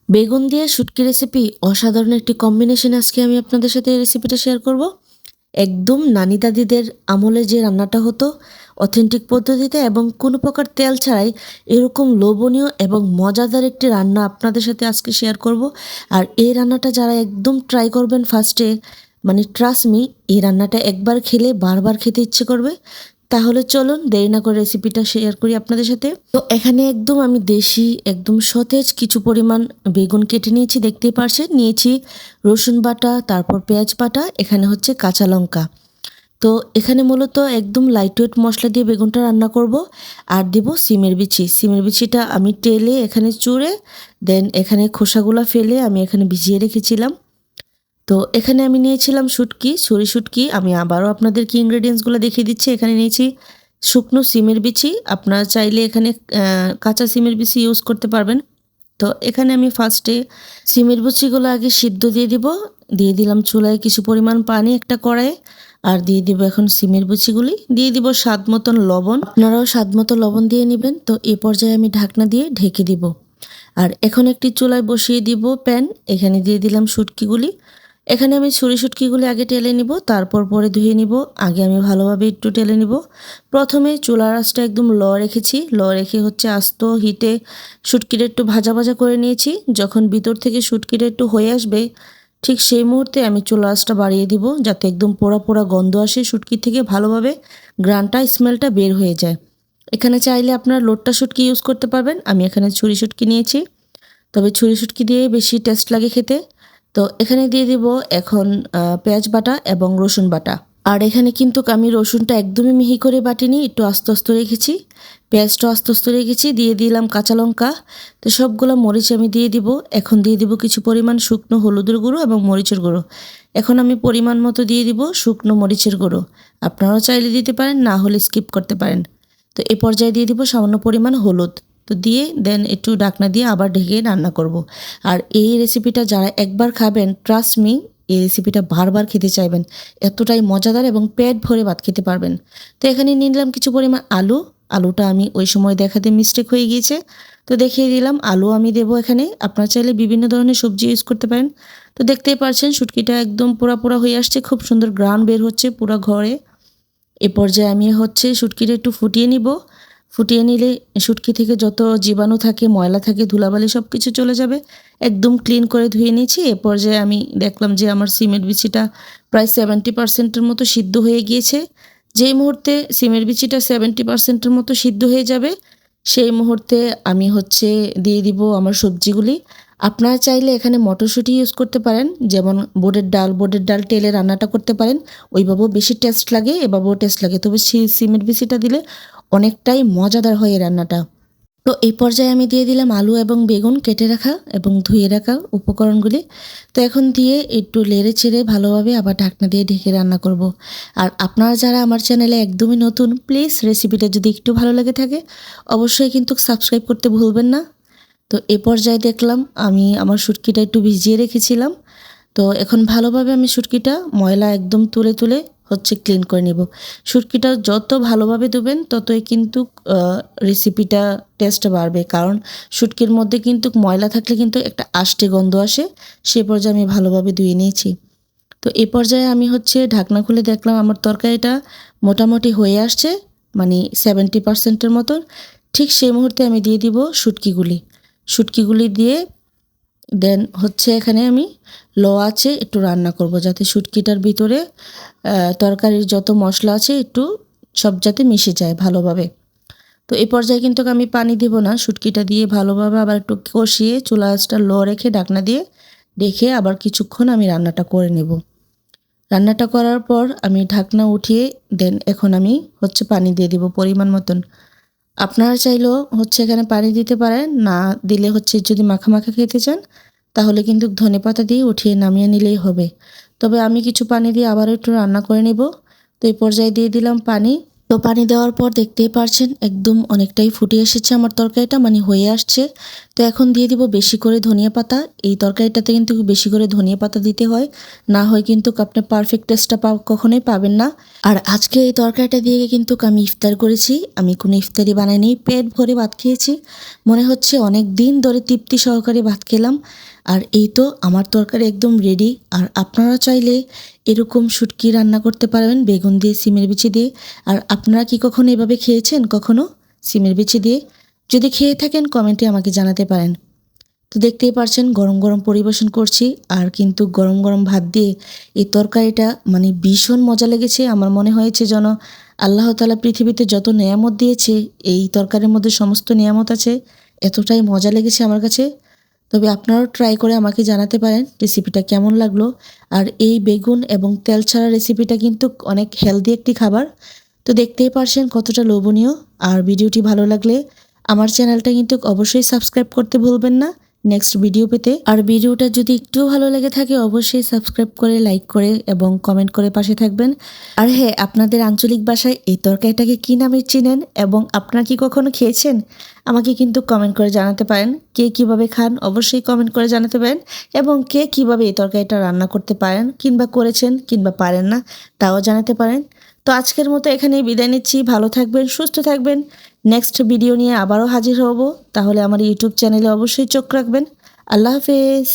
বেগুন দিয়ে শুটকি রেসিপি অসাধারণ একটি কম্বিনেশন। আজকে আমি আপনাদের সাথে এই রেসিপিটা শেয়ার করব। একদম নানি দাদিদের আমলে যে রান্নাটা হতো অথেন্টিক পদ্ধতিতে এবং কোনো প্রকার তেল ছাড়াই, এরকম লোভনীয় এবং মজাদার একটি রান্না আপনাদের সাথে আজকে শেয়ার করব। আর এই রান্নাটা যারা একদম ট্রাই করবেন ফার্স্টে, মানে ট্রাস্ট মি, এই রান্নাটা একবার খেলে বারবার খেতে ইচ্ছে করবে। তাহলে চলুন দেরি না করে রেসিপিটা শেয়ার করি আপনাদের সাথে। তো এখানে একদম আমি দেশি একদম সতেজ কিছু পরিমাণ বেগুন কেটে নিয়েছি, দেখতেই পারছেন। নিয়েছি রসুন বাটা, তারপর পেঁয়াজ বাটা, এখানে হচ্ছে কাঁচা লঙ্কা। তো এখানে মূলত একদম লাইট ওয়েট মশলা দিয়ে বেগুনটা রান্না করব। আর দিব সিমের বিচি। সিমের বিচিটা আমি টেলে এখানে চুড়ে দেন এখানে খোসাগুলো ফেলে আমি এখানে ভিজিয়ে রেখেছিলাম। তো এখানে আমি নিয়েছিলাম শুটকি, ছুরি শুটকি। আমি আবারও আপনাদেরকে ইনগ্রেডিয়েন্টসগুলো দেখিয়ে দিচ্ছি। এখানে নিয়েছি শুকনো সিমের বিচি, আপনারা চাইলে এখানে কাঁচা সিমের বিচি ইউজ করতে পারবেন। তো এখানে আমি ফার্স্টে সিমের বিচিগুলো আগে সিদ্ধ দিয়ে দিব। দিয়ে দিলাম চুলায় কিছু পরিমাণ পানি একটা কড়াইয়ে, আর দিয়ে দিব এখন সিমের বিচিগুলি। দিয়ে দিব স্বাদ মতন লবণ, আপনারাও স্বাদ মতো লবণ দিয়ে নেবেন। তো এই পর্যায়ে আমি ঢাকনা দিয়ে ঢেকে দিব। আর এখন একটি চুলায় বসিয়ে দিব প্যান, এখানে দিয়ে দিলাম শুটকিগুলি। এখানে আমি ছুরি শুটকিগুলি আগে টেলে নিব, তারপর পরে ধুয়ে নিব। আগে আমি ভালোভাবে একটু টেলে নিব। প্রথমে চুলার আঁচটা একদম লো রেখেছি, লো রেখে হচ্ছে আস্ত হিটে শুটকিটা একটু ভাজা ভাজা করে নিয়েছি। যখন ভিতর থেকে শুটকিটা একটু হয়ে আসবে, ঠিক সেই মুহূর্তে আমি চুলার আঁচটা বাড়িয়ে দিব, যাতে একদম পোড়া পোড়া গন্ধ আসে শুটকি থেকে, ভালোভাবে গ্রানটা স্মেলটা বের হয়ে যায়। এখানে চাইলে আপনারা লোট্টা শুটকি ইউজ করতে পারবেন, আমি এখানে ছুরি শুটকি নিয়েছি। তবে ছুরি শুটকি দিয়ে বেশি টেস্ট লাগে খেতে। তো এখানে দিয়ে দিব এখন পেঁয়াজ বাটা এবং রসুন বাটা। আর এখানে কিন্তু আমি রসুনটা একদমই মিহি করে বাটিনি, একটু আস্তে আস্তে রেখেছি। পেঁয়াজটা আস্তে আস্তে রেখেছি। দিয়ে দিলাম কাঁচা লঙ্কা। তো সবগুলো মরিচ আমি দিয়ে দিব। এখন দিয়ে দিব কিছু পরিমাণ শুকনো হলুদের গুঁড়ো এবং মরিচের গুঁড়ো। এখন আমি পরিমাণ মতো দিয়ে দিব শুকনো মরিচের গুঁড়ো। আপনারাও চাইলে দিতে পারেন, না হলে স্কিপ করতে পারেন। তো এই পর্যায়ে দিয়ে দিব সামান্য পরিমাণ হলুদ। তো দিয়ে দেন একটু ঢাকনা দিয়ে আবার ঢেকে রান্না করব। আর এই রেসিপিটা যারা একবার খাবেন, ট্রাস্ট মি, এই রেসিপিটা বারবার খেতে চাইবেন। এতটাই মজাদার এবং পেট ভরে ভাত খেতে পারবেন। তো এখানে নিয়ে নিলাম কিছু পরিমাণ আলু। আলুটা আমি ওই সময় দেখাতে মিস্টেক হয়ে গিয়েছে, তো দেখিয়ে দিলাম। আলু আমি দেবো এখানে, আপনারা চাইলে বিভিন্ন ধরনের সবজি ইউজ করতে পারেন। তো দেখতেই পারছেন শুটকিটা একদম পোড়া পোড়া হয়ে আসছে, খুব সুন্দর গ্রান বের হচ্ছে পুরো ঘরে। এ পর্যায়ে আমি হচ্ছে শুটকিটা একটু ফুটিয়ে নিব। ফুটিয়ে নিলে শুটকি থেকে যত জীবাণু থাকে, ময়লা থাকে, ধুলাবালি সব কিছু চলে যাবে। একদম ক্লিন করে ধুয়ে নিয়েছি। এ পর্যায়ে আমি দেখলাম যে আমার সিমের বিচিটা প্রায় 70% মতো সিদ্ধ হয়ে গিয়েছে। যেই মুহূর্তে সিমের বিচিটা 70% মতো সিদ্ধ হয়ে যাবে, সেই মুহূর্তে আমি হচ্ছে দিয়ে দিব আমার সবজিগুলি। আপনারা চাইলে এখানে মটরশুঁটি ইউজ করতে পারেন, যেমন বোটের ডাল টেলে রান্নাটা করতে পারেন। ওইভাবেও বেশি টেস্ট লাগে, এভাবেও টেস্ট লাগে। তবে সিমের বিচিটা দিলে অনেকটাই মজাদার হয় এই রান্নাটা। তো এই পর্যায়ে আমি দিয়ে দিলাম আলু এবং বেগুন কেটে রাখা এবং ধুয়ে রাখা উপকরণগুলি। তো এখন দিয়ে একটু নেড়ে চেড়ে ভালোভাবে আবার ঢাকনা দিয়ে ঢেকে রান্না করব। আর আপনারা যারা আমার চ্যানেলে একদমই নতুন, প্লিজ রেসিপিটা যদি একটু ভালো লেগে থাকে অবশ্যই কিন্তু সাবস্ক্রাইব করতে ভুলবেন না। তো এ পর্যায়ে দেখলাম আমি আমার শুটকিটা একটু ভিজিয়ে রেখেছিলাম। তো এখন ভালোভাবে আমি শুটকিটা ময়লা একদম তুলে তুলে হচ্ছে ক্লিন করে নেব। শুটকিটা যত ভালোভাবে ধুবেন ততই কিন্তু রেসিপিটা টেস্ট বাড়বে, কারণ শুটকির মধ্যে কিন্তু ময়লা থাকলে কিন্তু একটা আষ্টে গন্ধ আসে। সে পর্যায়ে আমি ভালোভাবে ধুয়ে নিয়েছি। তো এই পর্যায়ে আমি হচ্ছে ঢাকনা খুলে দেখলাম আমার তরকারিটা মোটামুটি হয়ে আসছে, মানে 70%-এর মতন। ঠিক সেই মুহূর্তে আমি দিয়ে দিব শুটকিগুলি দিয়ে দেন হচ্ছে এখানে আমি লো আঁচে একটু রান্না করব, যাতে শুটকিটার ভিতরে তরকারির যত মশলা আছে একটু সব যাতে মিশে যায় ভালোভাবে। তো এই পর্যায়ে কিন্তু আমি পানি দিব না, শুটকিটা দিয়ে ভালোভাবে আবার একটু কষিয়ে চুলা আঁচটা লো রেখে ঢাকনা দিয়ে রেখে আবার কিছুক্ষণ আমি রান্নাটা করে নেব। রান্নাটা করার পর আমি ঢাকনা উঠিয়ে দেন এখন আমি হচ্ছে পানি দিয়ে দিব পরিমাণ মতন। আপনারা চাইলেও হচ্ছে এখানে পানি দিতে পারেন, না দিলে হচ্ছে যদি মাখা মাখা খেতে চান তাহলে কিন্তু ধনেপাতা দিয়ে উঠিয়ে নামিয়ে নিলেই হবে। তবে আমি কিছু পানি দিয়ে আবারও একটু রান্না করে নেব। তো এই পর্যায়ে দিয়ে দিলাম পানি। তো পানি দেওয়ার পর দেখতেই পারছেন একদম অনেকটাই ফুটে এসেছে আমার তরকারিটা, মানে হয়ে আসছে। তো এখন দিয়ে দিব বেশি করে ধনিয়া পাতা। এই তরকারিটাতে কিন্তু বেশি করে ধনিয়া পাতা দিতে হয়, না হয় কিন্তু আপনি পারফেক্ট টেস্টটা কখনোই পাবেন না। আর আজকে এই তরকারিটা দিয়ে কিন্তু আমি ইফতার করেছি। আমি কোনো ইফতারি বানাইনি, পেট ভরে ভাত খেয়েছি। মনে হচ্ছে অনেক দিন ধরে তৃপ্তি সহকারে ভাত খেলাম। আর এই তো আমার তরকারি একদম রেডি। আর আপনারা চাইলে এরকম শুটকি রান্না করতে পারবেন বেগুন দিয়ে, সিমের বিচি দিয়ে। আর আপনারা কি কখনো এভাবে খেয়েছেন কখনো সিমের বিচি দিয়ে? যদি খেয়ে থাকেন কমেন্টে আমাকে জানাতে পারেন। তো দেখতেই পারছেন গরম গরম পরিবেশন করছি, আর কিন্তু গরম গরম ভাত দিয়ে এই তরকারিটা মানে ভীষণ মজা লেগেছে। আমার মনে হয়েছে যেন আল্লাহ তাআলা পৃথিবীতে যত নেয়ামত দিয়েছে এই তরকারির মধ্যে সমস্ত নেয়ামত আছে। এতটাই মজা লেগেছে আমার কাছে। তবে আপনারাও ট্রাই করে আমাকে জানাতে পারেন রেসিপিটা কেমন লাগলো। আর এই বেগুন এবং তেল ছাড়া রেসিপিটা কিন্তু অনেক হেলদি একটি খাবার। তো দেখতেই পারছেন কতটা লোভনীয়। আর ভিডিওটি ভালো লাগলে আমার চ্যানেলটা কিন্তু অবশ্যই সাবস্ক্রাইব করতে ভুলবেন না নেক্সট ভিডিও পেতে। আর ভিডিওটা যদি একটু ভালো লেগে থাকে অবশ্যই সাবস্ক্রাইব করে, লাইক করে এবং কমেন্ট করে পাশে থাকবেন। আর হ্যাঁ, আপনাদের আঞ্চলিক ভাষায় এই তরকারিটাকে কী নামে চিনেন এবং আপনারা কি কখনো খেয়েছেন আমাকে কিন্তু কমেন্ট করে জানাতে পারেন। কে কীভাবে খান অবশ্যই কমেন্ট করে জানাতে পারেন, এবং কে কীভাবে এই তরকারিটা রান্না করতে পারেন কিংবা করেছেন কিংবা পারেন না তাও জানাতে পারেন। তো আজকের মতো এখানেই বিদায় নিচ্ছি। ভালো থাকবেন, সুস্থ থাকবেন। নেক্সট ভিডিও নিয়ে আবারও হাজির হব। তাহলে আমার ইউটিউব চ্যানেলে অবশ্যই চোখ রাখবেন। আল্লাহ হাফেজ।